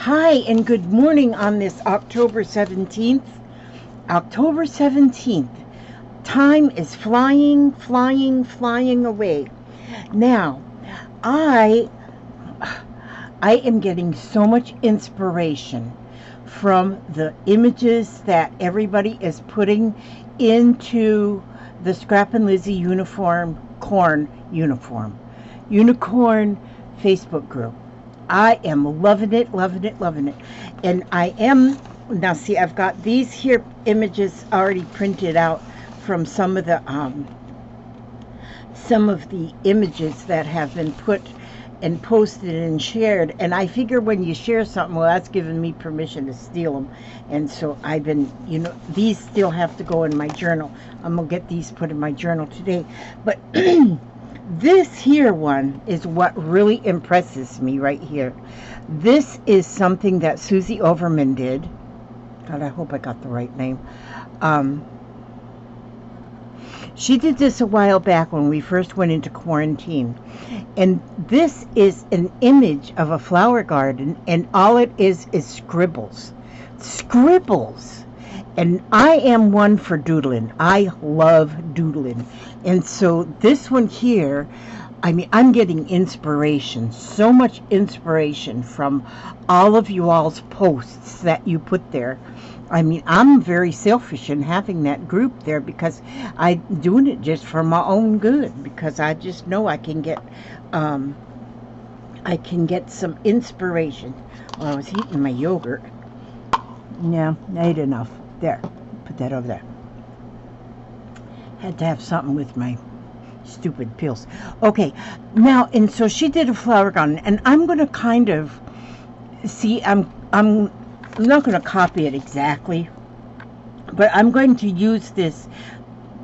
Hi and good morning on this October 17th. October 17th. Time is flying, flying, flying away. Now, I am getting so much inspiration from the images that everybody is putting into the Scrap and Lizzie unicorn Facebook group. I am loving it, loving it, loving it. And I am, now see, I've got these here images already printed out from some of the images that have been put and posted and shared. And I figure when you share something, well, that's giving me permission to steal them. And so I've been, these still have to go in my journal. I'm going to get these put in my journal today. But this here one is what really impresses me right here. This is something that Susie Overman did. God, I hope I got the right name. She did this a while back when we first went into quarantine. And this is an image of a flower garden, and all it is scribbles. Scribbles. And I am one for doodling. I love doodling. And so this one here, I mean, I'm getting inspiration, so much inspiration from all of you all's posts that you put there. I mean, I'm very selfish in having that group there because I'm doing it just for my own good, because I just know I can get some inspiration. Well, I was eating my yogurt. Yeah, I ate enough. There, put that over there. Had to have something with my stupid pills. Okay, now, and so she did a flower garden, and I'm going to kind of see, I'm not going to copy it exactly, but I'm going to use this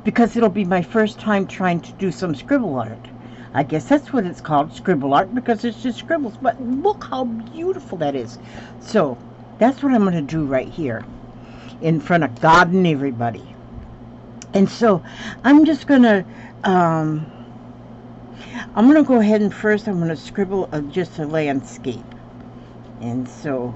because it'll be my first time trying to do some scribble art. I guess that's what it's called, scribble art, because it's just scribbles, but look how beautiful that is. So that's what I'm going to do right here in front of God and everybody. And so I'm just going to go ahead and first I'm going to scribble just a landscape. And so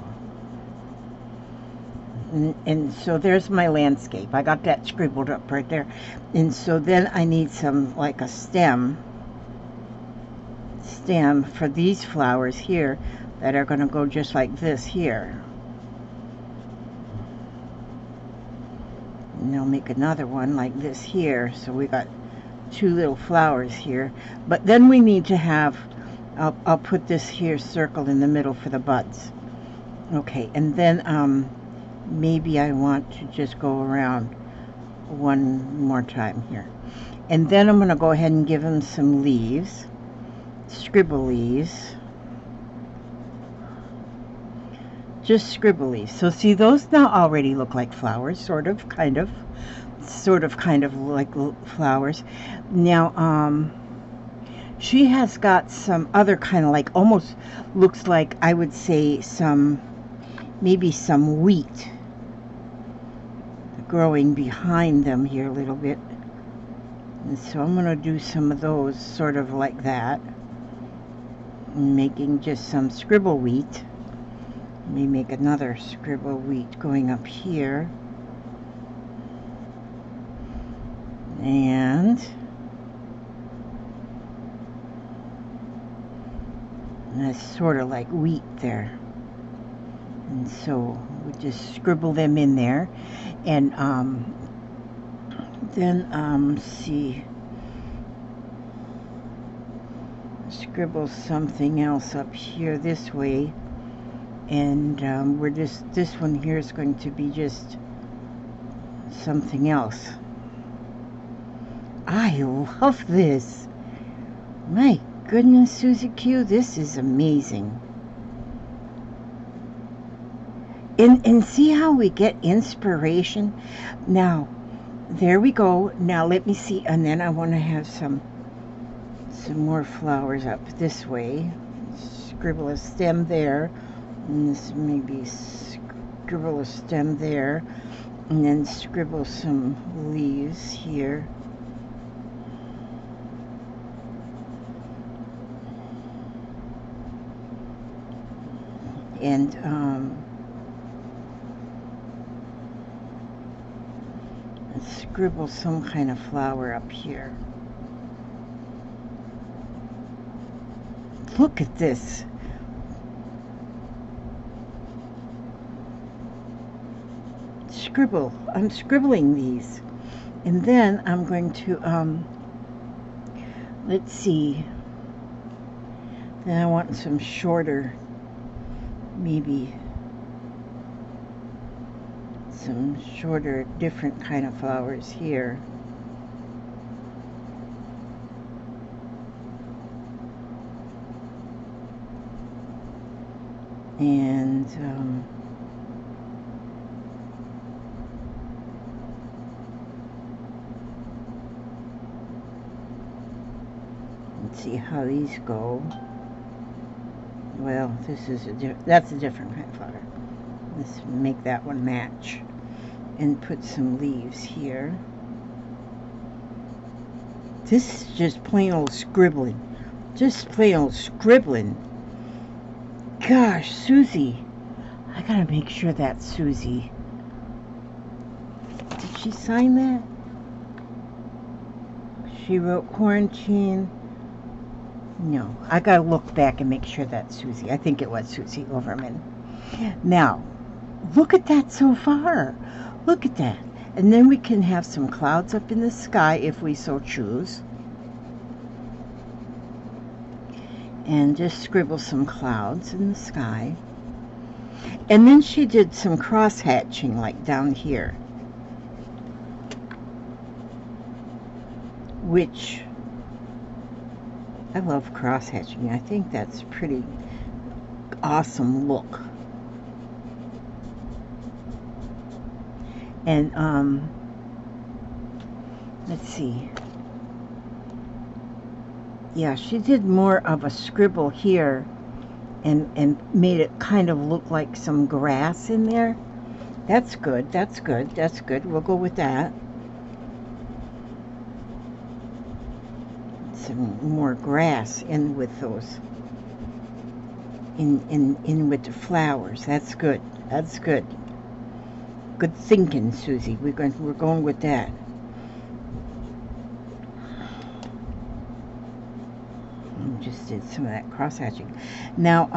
there's my landscape. I got that scribbled up right there. And so then I need some, like a stem for these flowers here that are going to go just like this here. And I'll make another one like this here. So we got two little flowers here. But then we need to have, I'll put this here circle in the middle for the buds. Okay, and then maybe I want to just go around one more time here. And then I'm going to go ahead and give them some leaves, scribble leaves. Just scribble leaves. So see, those now already look like flowers, sort of, kind of like flowers. Now, she has got some other kind of like, almost looks like, I would say, maybe some wheat growing behind them here a little bit. And so I'm going to do some of those sort of like that, making just some scribble wheat. Let me make another scribble wheat going up here. And that's sort of like wheat there. And so we just scribble them in there. And then see, scribble something else up here this way. And this one here is going to be just something else. I love this. My goodness, Susie Q, this is amazing. And see how we get inspiration? Now, there we go. Now let me see, and then I want to have some more flowers up this way. Scribble a stem there. And this maybe scribble a stem there, and then scribble some leaves here. and scribble some kind of flower up here. Look at this. Scribble. I'm scribbling these. And then I'm going to, let's see. Then I want some shorter, maybe some shorter, different kind of flowers here. And let's see how these go. Well, this is that's a different kind of flower. Let's make that one match and put some leaves here. This is just plain old scribbling. Just plain old scribbling. Gosh, Susie. I gotta make sure that's Susie. Did she sign that? She wrote quarantine. No, I gotta look back and make sure that's Susie. I think it was Susie Overman. Now, look at that so far. Look at that. And then we can have some clouds up in the sky if we so choose. And just scribble some clouds in the sky. And then she did some cross hatching like down here, which I love cross hatching. I think that's a pretty awesome look. And let's see. Yeah, she did more of a scribble here and made it kind of look like some grass in there. That's good, that's good, that's good. We'll go with that. Some more grass in with those, in with the flowers. That's good, that's good. Good thinking, Susie. We're going with that. Just did some of that cross hatching. Now,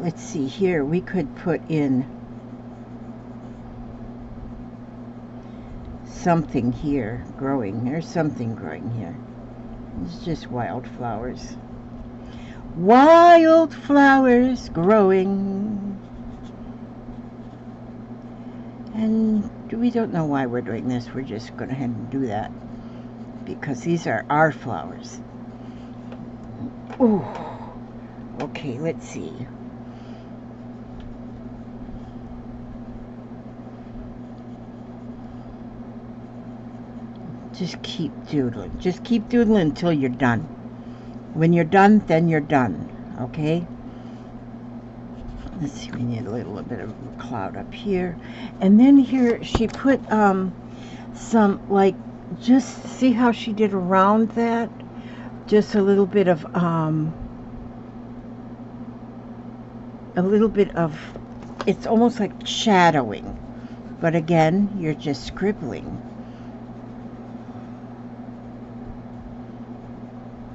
let's see here. We could put in something here growing. There's something growing here. It's just wildflowers. Wildflowers growing. And we don't know why we're doing this. We're just going to head and do that because these are our flowers. Ooh. Okay, let's see. Just keep doodling. Just keep doodling until you're done. When you're done, then you're done. Okay? Let's see, we need a little bit of a cloud up here. And then here she put some, like, just see how she did around that? Just a little bit of it's almost like shadowing. But again, you're just scribbling.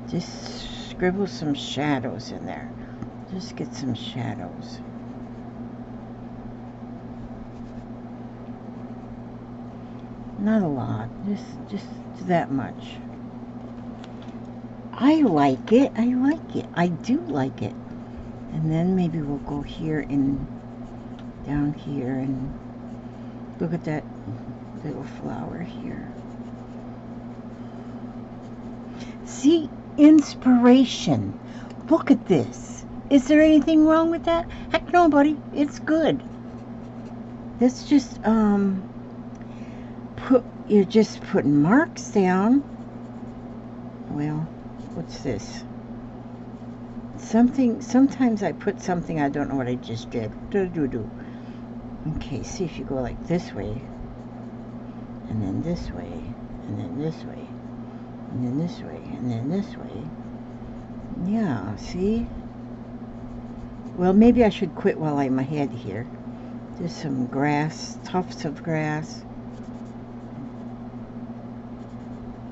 Just scribble some shadows in there. Just get some shadows. Not a lot, just that much. I like it, I like it, I do like it. And then maybe we'll go here and down here and look at that little flower here. See, inspiration. Look at this. Is there anything wrong with that? Heck no, buddy, it's good. Let's just you're just putting marks down. Well, what's this? Sometimes I put something, I don't know what I just did. Okay, see if you go like this way, and then this way, and then this way, and then this way, and then this way. Yeah, see? Well, maybe I should quit while I'm ahead here. Just some grass, tufts of grass.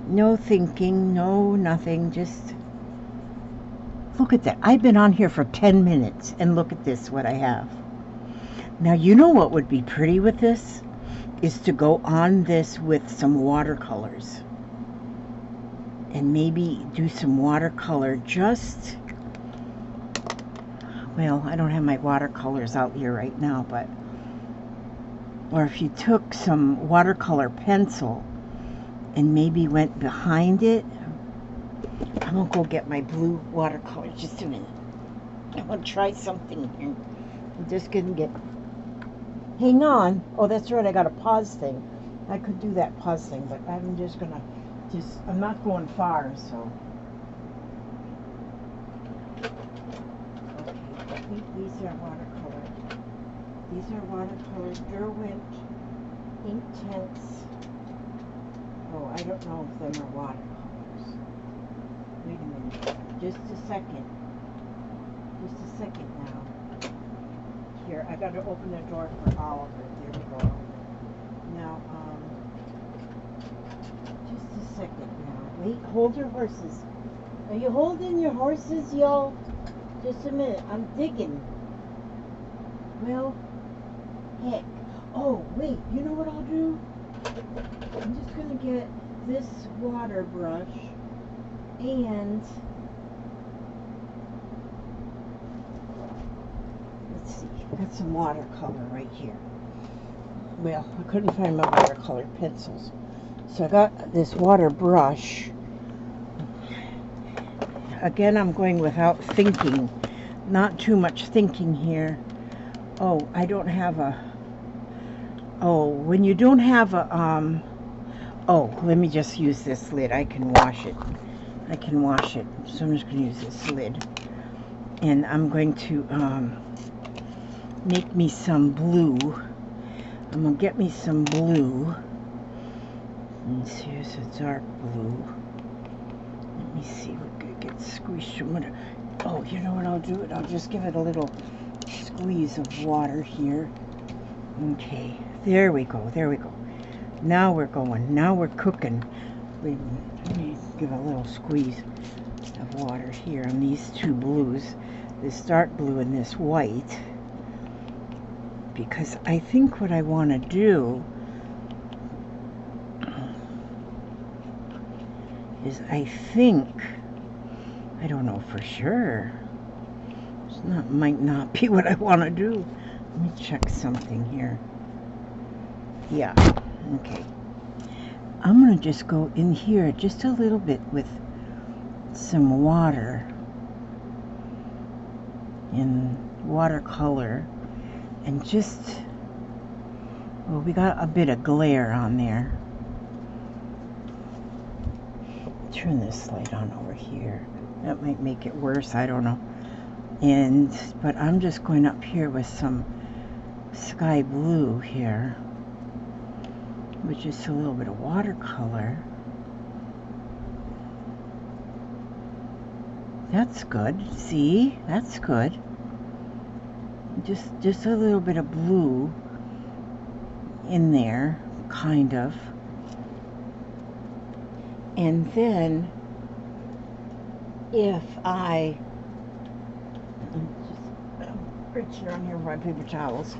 No thinking, no nothing, just look at that. I've been on here for 10 minutes and look at this, what I have. Now, you know what would be pretty with this? Is to go on this with some watercolors. And maybe do some watercolor just, well, I don't have my watercolors out here right now, but, or if you took some watercolor pencil and maybe went behind it. I'm gonna go get my blue watercolor just a minute. I want to try something here. I'm just gonna get, hang on. Oh, that's right, I got a pause thing. I could do that pause thing, but I'm just gonna, I'm not going far, so. Okay, I think these are watercolor. These are watercolor Derwent Inktense. Oh, I don't know if them are watercolors. Wait a minute. Just a second. Just a second now. Here, I got to open the door for Oliver. There we go. Now, just a second now. Wait, hold your horses. Are you holding your horses, y'all? Just a minute. I'm digging. Well, heck. Oh, wait. You know what I'll do? I'm just going to get this water brush and let's see, got some watercolor right here. Well, I couldn't find my watercolor pencils, so I got this water brush. Again, I'm going without thinking, not too much thinking here. Oh, I don't have a, oh, when you don't have a, oh, let me just use this lid. I can wash it. I can wash it. So I'm just going to use this lid. And I'm going to make me some blue. I'm going to get me some blue. And here's a dark blue. Let me see. We're going to get squished. Oh, you know what I'll do? I'll just give it a little squeeze of water here. Okay. There we go. There we go. Now we're going. Now we're cooking. Let me give a little squeeze of water here on these two blues, this dark blue and this white, because I think what I want to do is I don't know for sure. It's not, might not be what I want to do. Let me check something here. Yeah, okay. I'm going to just go in here just a little bit with some water in watercolor and just, well, we got a bit of glare on there. Turn this light on over here. That might make it worse, I don't know. But I'm just going up here with some sky blue here, with just a little bit of watercolor. That's good. See? That's good. Just a little bit of blue in there, kind of. And then if I just reach around here for my paper towels.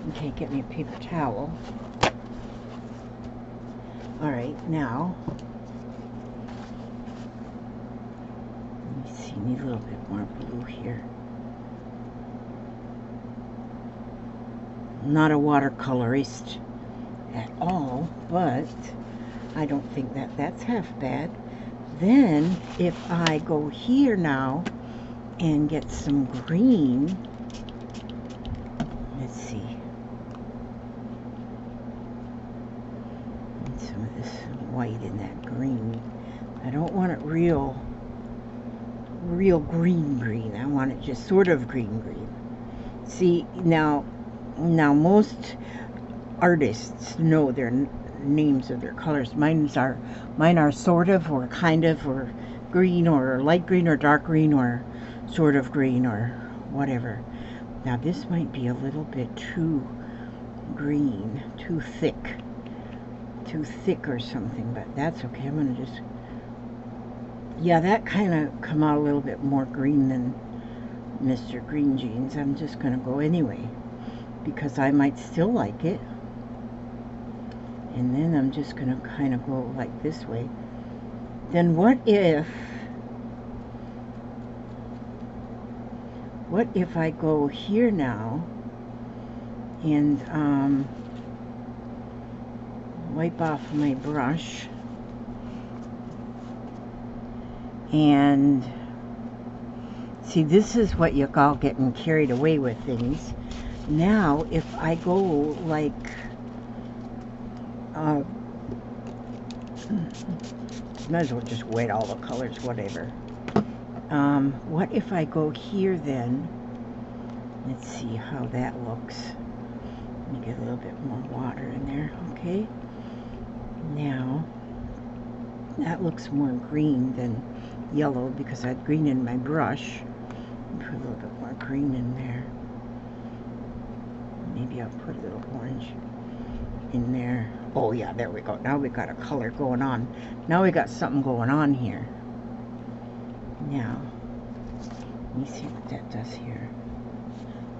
Okay, get me a paper towel. Alright, now, let me see, need a little bit more blue here. I'm not a watercolorist at all, but I don't think that that's half bad. Then, if I go here now and get some green, let's see. Some of this white in that green. I don't want it real green. I want it just sort of green. See, now most artists know their names of their colors. Mine are sort of, or kind of, or green, or light green, or dark green, or sort of green, or whatever. Now this might be a little bit too green, too thick or something, but that's okay. I'm gonna just, yeah, that kind of come out a little bit more green than Mr. Green Jeans. I'm just gonna go anyway, because I might still like it. And then I'm just gonna kind of go like this way. Then what if I go here now and wipe off my brush and see, this is what you call getting carried away with things. Now if I go like might as well just wet all the colors, whatever. What if I go here then? Let's see how that looks. Let me get a little bit more water in there, okay? Now, that looks more green than yellow because I had green in my brush. Put a little bit more green in there. Maybe I'll put a little orange in there. Oh yeah, there we go. Now we got a color going on. Now we got something going on here. Now, let me see what that does here.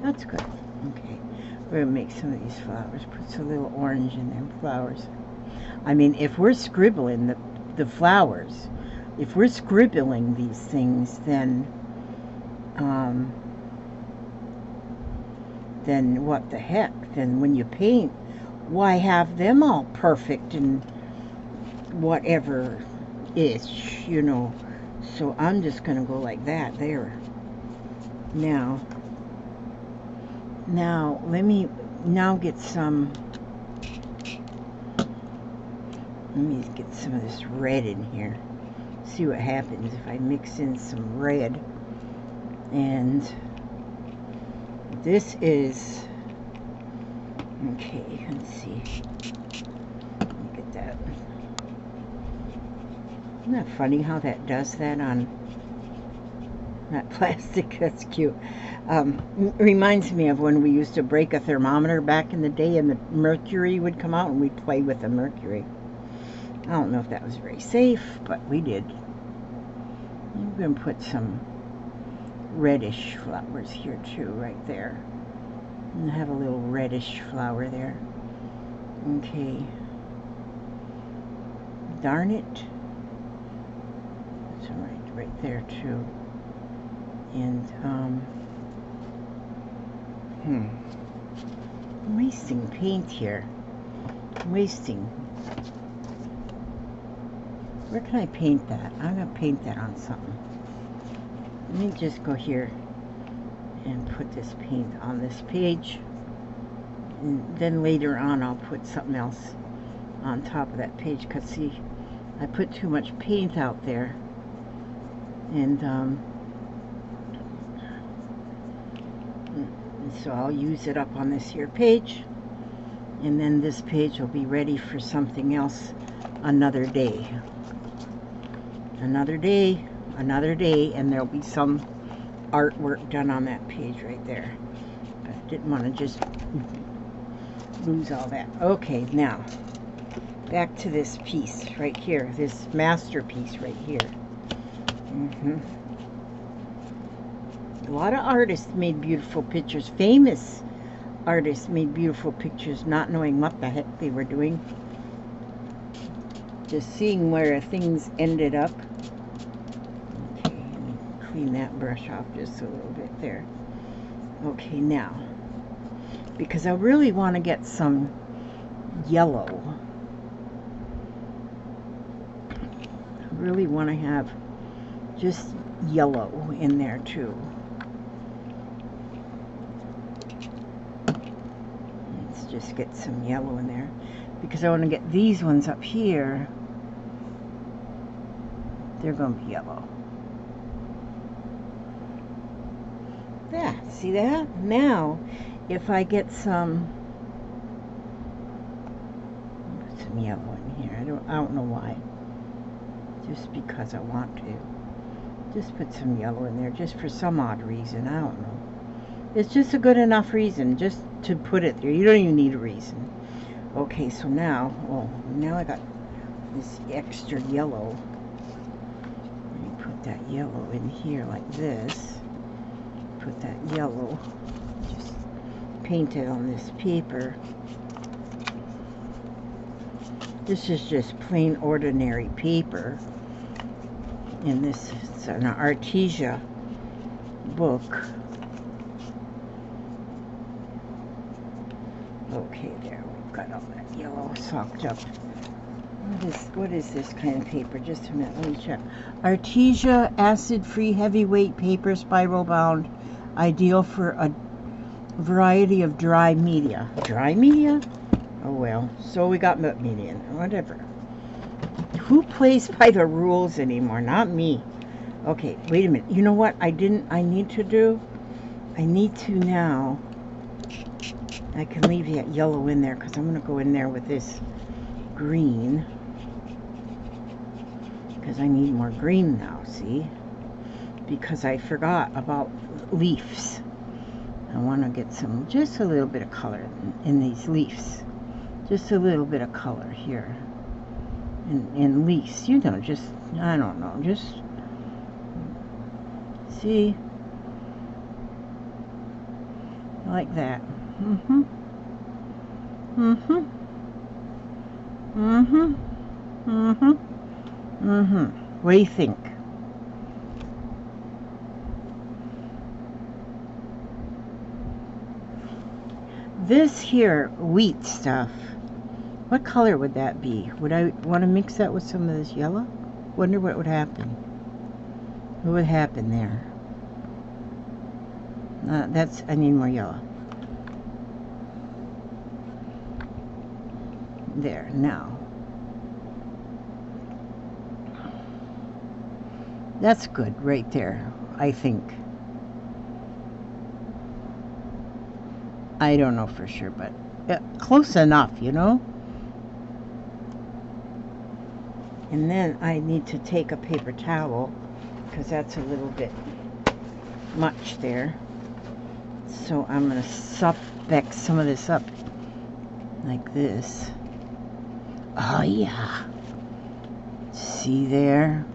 That's good. Okay, we're gonna make some of these flowers. Put some little orange in them flowers. I mean, if we're scribbling the flowers, if we're scribbling these things, then what the heck? Then when you paint, why have them all perfect and whatever ish, you know? So I'm just gonna go like that there. Now let me get some. Let me get some of this red in here. See what happens if I mix in some red. And this is okay. Let's see. Look at that. Isn't that funny how that does that on that plastic? That's cute. Reminds me of when we used to break a thermometer back in the day and the mercury would come out and we'd play with the mercury. I don't know if that was very safe, but we did. I'm going to put some reddish flowers here too, right there. And have a little reddish flower there. Okay. Darn it. That's right there too. And I'm wasting paint here. I'm wasting. Where can I paint that? I'm gonna paint that on something. Let me just go here and put this paint on this page. And then later on I'll put something else on top of that page, because see, I put too much paint out there. And so I'll use it up on this here page, and then this page will be ready for something else another day. Another day, and there'll be some artwork done on that page right there. But I didn't want to just lose all that. Okay, now back to this piece right here, this masterpiece right here. A lot of artists made beautiful pictures. Famous artists made beautiful pictures, not knowing what the heck they were doing. Just seeing where things ended up. Okay, let me clean that brush off just a little bit there. Okay, now, because I really want to get some yellow. I really want to have just yellow in there too. Let's just get some yellow in there, because I want to get these ones up here. They're going to be yellow. Yeah, see that? Now, if I get some, put some yellow in here. I don't know why. Just because I want to. Just put some yellow in there, just for some odd reason. I don't know. It's just a good enough reason just to put it there. You don't even need a reason. Okay, so now, now I got this extra yellow. Let me put that yellow in here like this. Put that yellow, just paint it on this paper. This is just plain ordinary paper. And this is an Artesia book. Okay, there, we've got all that yellow soaked up. What is this kind of paper? Just a minute, let me check. Artesia acid-free heavyweight paper, spiral bound, ideal for a variety of dry media. Dry media? Oh well, so we got milk media, whatever. Who plays by the rules anymore? Not me. Okay, wait a minute. You know what I need to do? I need to now. I can leave that yellow in there because I'm going to go in there with this green. Because I need more green now, see? Because I forgot about leaves. I want to get some, just a little bit of color in these leaves. Just a little bit of color here. In leaves, you know, just, I don't know, just, see? Like that. Mm-hmm. Mm-hmm. Mm-hmm. Mm-hmm. Mm-hmm. What do you think? This here wheat stuff, what color would that be? Would I want to mix that with some of this yellow? Wonder what would happen. What would happen there? I need more yellow. There, now. That's good right there, I think. I don't know for sure, but close enough, you know? And then I need to take a paper towel because that's a little bit much there. So I'm going to back some of this up like this. Oh yeah. See there?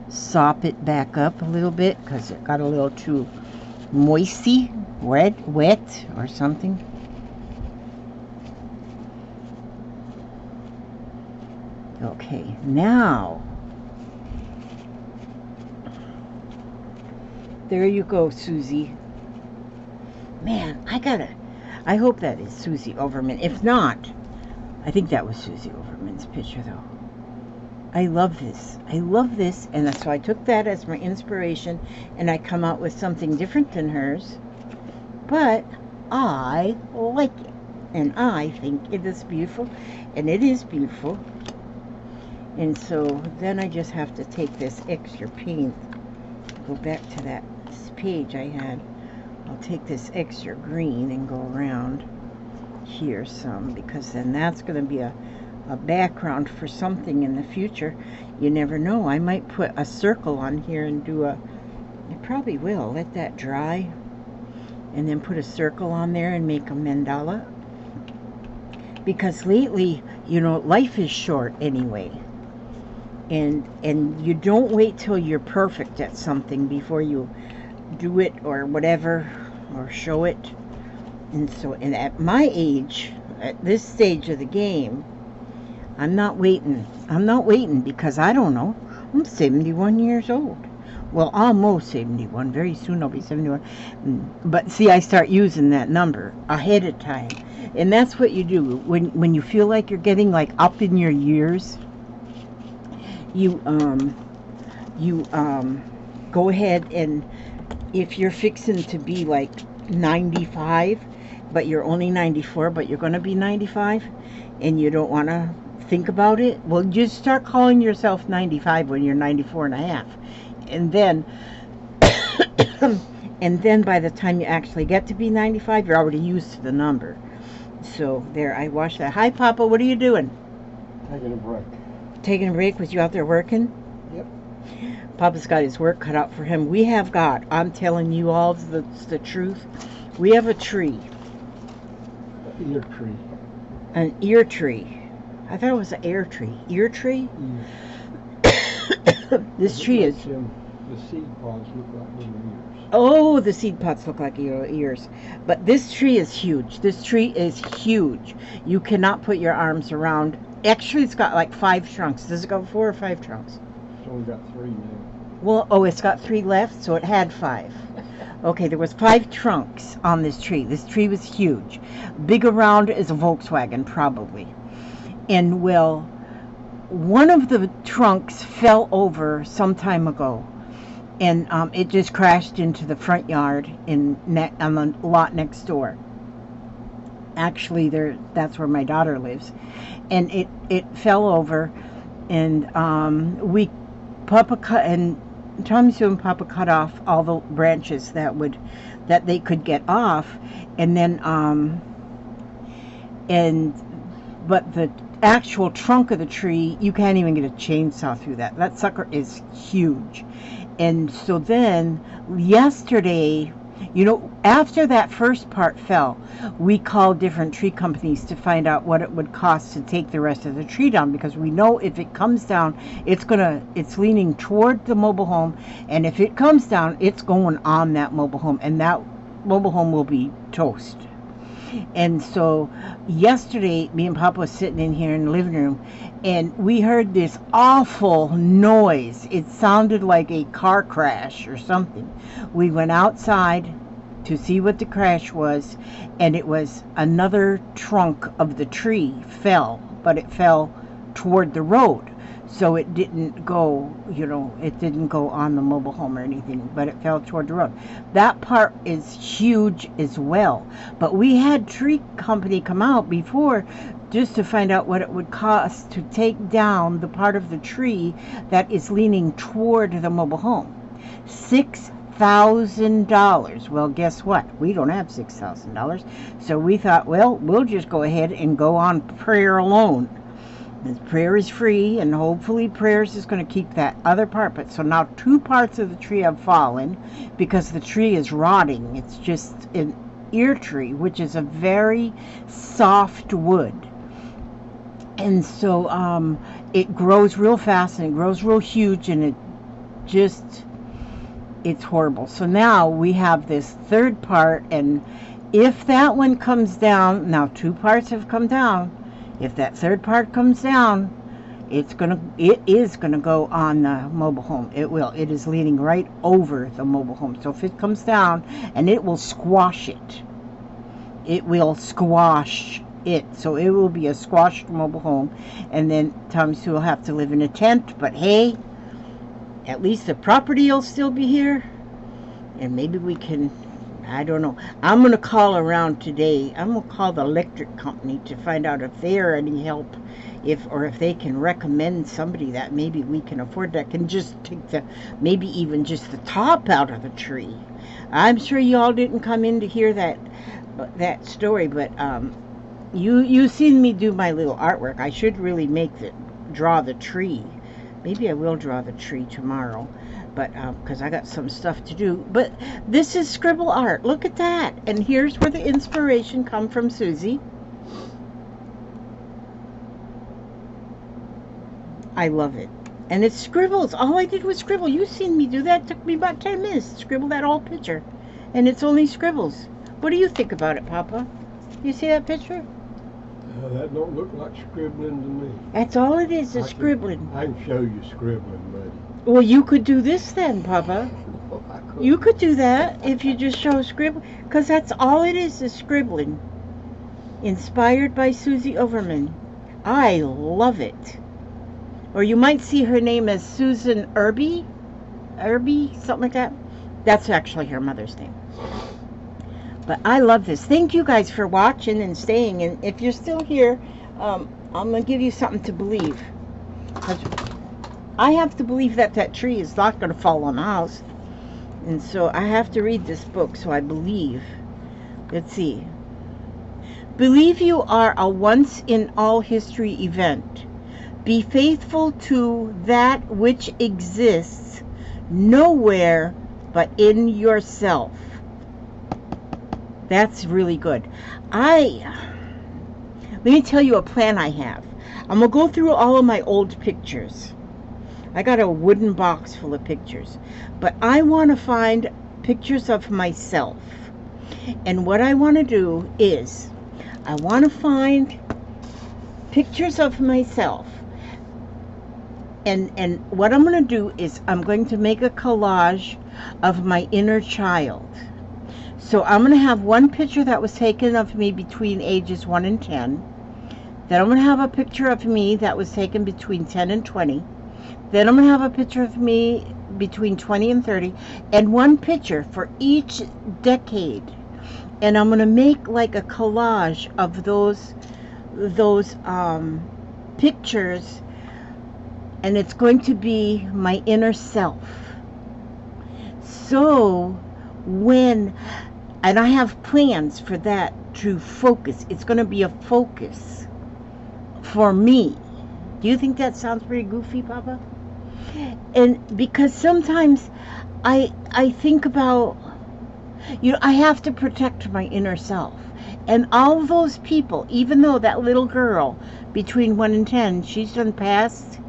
Sop it back up a little bit because it got a little too moisty, wet or something. Okay, now there you go, Susie. Man, I hope that is Susie Overman. If not, I think that was Susie Overman's picture though. I love this. I love this, and so I took that as my inspiration, and I come out with something different than hers. But I like it, and I think it is beautiful, and it is beautiful. And so then I just have to take this extra paint, go back to that page I had. I'll take this extra green and go around here some, because then that's going to be a background for something in the future. You never know. I might put a circle on here and do I probably will let that dry and then put a circle on there and make a mandala, because lately, you know, life is short anyway, and you don't wait till you're perfect at something before you do it or whatever or show it. And so, and at my age, at this stage of the game, I'm not waiting because I don't know. I'm 71 years old. Well, almost 71. Very soon I'll be 71. But see, I start using that number ahead of time. And that's what you do. When you feel like you're getting like up in your years, you go ahead, and if you're fixing to be like 95, but you're only 94, but you're going to be 95, and you don't want to think about it, well, just start calling yourself 95 when you're 94 and a half. And then and then by the time you actually get to be 95, you're already used to the number. So there, I watched that. Hi, Papa, what are you doing? Taking a break. Taking a break? Was you out there working? Yep. Papa's got his work cut out for him. We have got, I'm telling you all the truth, we have a tree. Ear tree. An ear tree. I thought it was an air tree. Ear tree? This tree is... The seed pods look like little ears. Oh, the seed pods look like ears. But this tree is huge. This tree is huge. You cannot put your arms around. Actually, it's got like 5 trunks. Does it go 4 or 5 trunks? It's only got 3 now. Well, oh, it's got 3 left, so it had 5. Okay, there was 5 trunks on this tree. This tree was huge. Big around as a Volkswagen, probably. And, well, one of the trunks fell over some time ago. And it just crashed into the front yard on the lot next door. Actually, that's where my daughter lives. And it fell over, and Papa cut, and Tommy Sue and Papa cut off all the branches that they could get off, and then but the actual trunk of the tree, you can't even get a chainsaw through that. That sucker is huge. And so then yesterday, after that first part fell, we called different tree companies to find out what it would cost to take the rest of the tree down, because we know if it comes down, it's leaning toward the mobile home, and if it comes down, it's going on that mobile home, and that mobile home will be toast. And so yesterday, me and Papa was sitting in here in the living room, and we heard this awful noise. It sounded like a car crash or something. We went outside to see what the crash was, and it was another trunk of the tree fell, but it fell toward the road. So it didn't go, it didn't go on the mobile home or anything, but it fell toward the road. That part is huge as well. But we had tree company come out before just to find out what it would cost to take down the part of the tree that is leaning toward the mobile home. $6,000. Well, guess what? We don't have $6,000. So we thought, well, we'll just go ahead and go on prayer alone. Prayer is free, and hopefully prayers is going to keep that other part. But so now 2 parts of the tree have fallen because the tree is rotting. It's just an ear tree, which is a very soft wood. And so it grows real fast, and it grows real huge, and it's horrible. So now we have this 3rd part, and if that one comes down, now 2 parts have come down. If that 3rd part comes down, it is gonna go on the mobile home. It will. It is leaning right over the mobile home. So if it comes down, and it will squash it. It will squash it. So it will be a squashed mobile home, and then Tommy Sue will have to live in a tent. But hey, at least the property will still be here, and maybe we can. I don't know. I'm going to call around today. I'm going to call the electric company to find out if they are any help, or if they can recommend somebody that maybe we can afford, that can just take maybe even just the top out of the tree. I'm sure you all didn't come in to hear that story, but you seen me do my little artwork. I should really draw the tree. Maybe I will draw the tree tomorrow. But because I got some stuff to do. But this is Scribble Art. Look at that. And here's where the inspiration come from Susie. I love it. And it's scribbles. All I did was scribble. You seen me do that. It took me about 10 minutes to scribble that whole picture. And it's only scribbles. What do you think about it, Papa? You see that picture? That don't look like scribbling to me. That's all it is scribbling. I can show you scribbling, buddy. Well, you could do this then, Papa. You could do that if you just show scribbling, because that's all it is scribbling. Inspired by Susie Overman. I love it. Or you might see her name as Susan Irby, something like that. That's actually her mother's name. But I love this. Thank you guys for watching and staying. And if you're still here, I'm going to give you something to believe. I have to believe that tree is not going to fall on the house. And so I have to read this book, so I believe. Let's see. Believe you are a once-in-all-history event. Be faithful to that which exists nowhere but in yourself. That's really good. Let me tell you a plan I have. I'm going to go through all of my old pictures. I got a wooden box full of pictures. But I want to find pictures of myself. And what I want to do is, I want to find pictures of myself. And what I'm going to do is, I'm going to make a collage of my inner child. So I'm going to have one picture that was taken of me between ages 1 and 10. Then I'm going to have a picture of me that was taken between 10 and 20. Then I'm going to have a picture of me between 20 and 30. And one picture for each decade. And I'm going to make like a collage of those pictures. And it's going to be my inner self. So and I have plans for that to focus. It's going to be a focus for me. Do you think that sounds pretty goofy, Papa? And because sometimes I think about, I have to protect my inner self. And all those people, even though that little girl between 1 and 10, she's done passed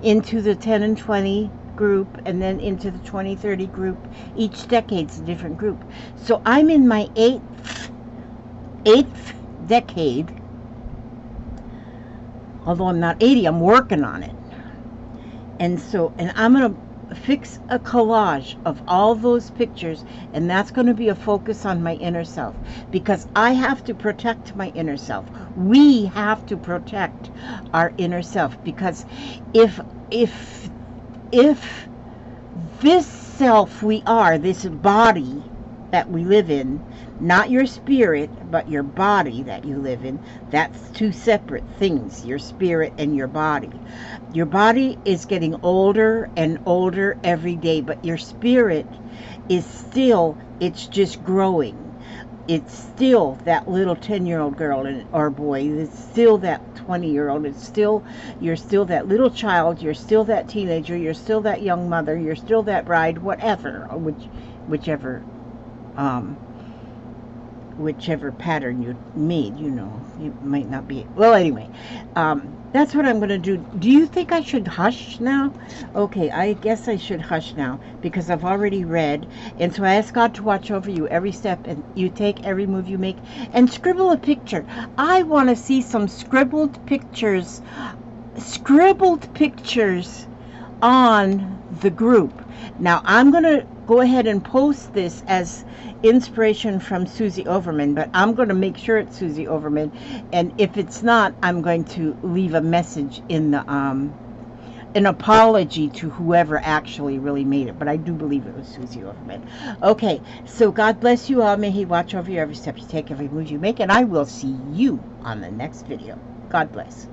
into the 10 and 20 group, and then into the 20-30 group. Each decade's a different group. So I'm in my eighth decade. Although I'm not 80, I'm working on it. And I'm going to fix a collage of all those pictures, and that's going to be a focus on my inner self, because I have to protect my inner self. We have to protect our inner self, because if this self we are, this body that we live in, not your spirit, but your body that you live in, that's two separate things, your spirit and your body. Your body is getting older and older every day, but your spirit is still, it's just growing. It's still that little 10-year-old girl or boy. It's still that 20-year-old. You're still that little child. You're still that teenager. You're still that young mother. You're still that bride. Whatever, whichever pattern you made. It might not be. Well, anyway, that's what I'm going to do. Do you think I should hush now? Okay, I guess I should hush now, because I've already read. And so I ask God to watch over you every step, and you take every move you make. And scribble a picture. I want to see some scribbled pictures on the group. Now, I'm going to go ahead and post this as inspiration from Susie Overman, but I'm going to make sure it's Susie Overman, and if it's not, I'm going to leave a message in the an apology to whoever actually really made it, but I do believe it was Susie Overman. Okay, so God bless you all. May He watch over you every step you take, every move you make, and I will see you on the next video. God bless.